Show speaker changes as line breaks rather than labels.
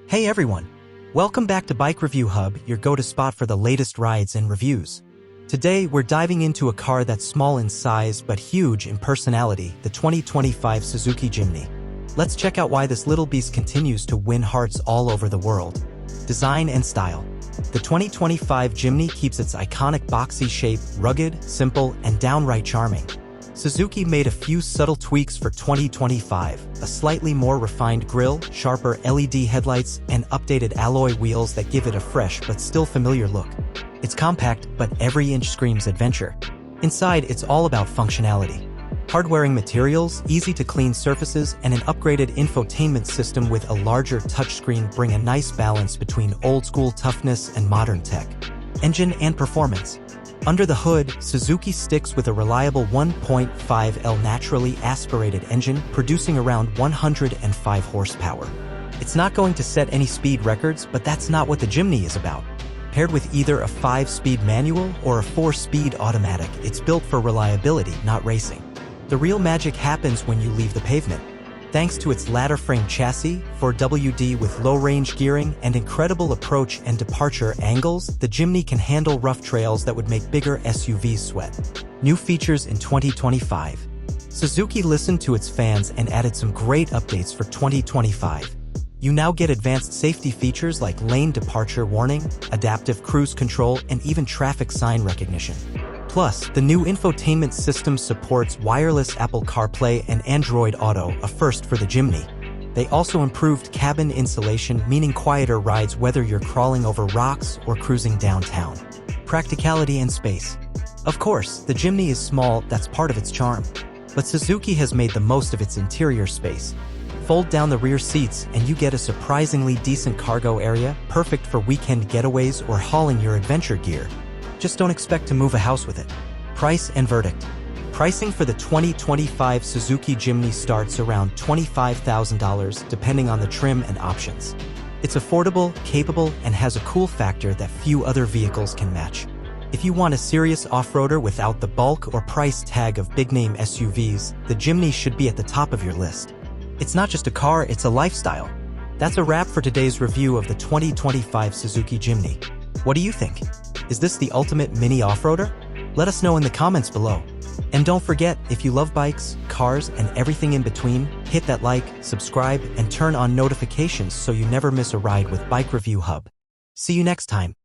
Hey everyone! Welcome back to Bike Review Hub, your go-to spot for the latest rides and reviews. Today, we're diving into a car that's small in size but huge in personality, the 2025 Suzuki Jimny. Let's check out why this little beast continues to win hearts all over the world. Design and style. The 2025 Jimny keeps its iconic boxy shape rugged, simple, and downright charming. Suzuki made a few subtle tweaks for 2025, a slightly more refined grille, sharper LED headlights, and updated alloy wheels that give it a fresh but still familiar look. It's compact, but every inch screams adventure. Inside, it's all about functionality. Hard-wearing materials, easy-to-clean surfaces, and an upgraded infotainment system with a larger touchscreen bring a nice balance between old-school toughness and modern tech. Engine and performance. Under the hood, Suzuki sticks with a reliable 1.5L naturally aspirated engine, producing around 105 horsepower. It's not going to set any speed records, but that's not what the Jimny is about. Paired with either a 5-speed manual or a 4-speed automatic, it's built for reliability, not racing. The real magic happens when you leave the pavement. Thanks to its ladder frame chassis, 4WD with low-range gearing and incredible approach and departure angles, the Jimny can handle rough trails that would make bigger SUVs sweat. New features in 2025. Suzuki listened to its fans and added some great updates for 2025. You now get advanced safety features like lane departure warning, adaptive cruise control, and even traffic sign recognition. Plus, the new infotainment system supports wireless Apple CarPlay and Android Auto, a first for the Jimny. They also improved cabin insulation, meaning quieter rides whether you're crawling over rocks or cruising downtown. Practicality and space. Of course, the Jimny is small, that's part of its charm. But Suzuki has made the most of its interior space. Fold down the rear seats and you get a surprisingly decent cargo area, perfect for weekend getaways or hauling your adventure gear. Just don't expect to move a house with it. Price and verdict. Pricing for the 2025 Suzuki Jimny starts around $25,000 depending on the trim and options. It's affordable, capable, and has a cool factor that few other vehicles can match. If you want a serious off-roader without the bulk or price tag of big-name SUVs, the Jimny should be at the top of your list. It's not just a car, it's a lifestyle. That's a wrap for today's review of the 2025 Suzuki Jimny. What do you think? Is this the ultimate mini off-roader? Let us know in the comments below. And don't forget, if you love bikes, cars, and everything in between, hit that like, subscribe, and turn on notifications so you never miss a ride with Bike Review Hub. See you next time.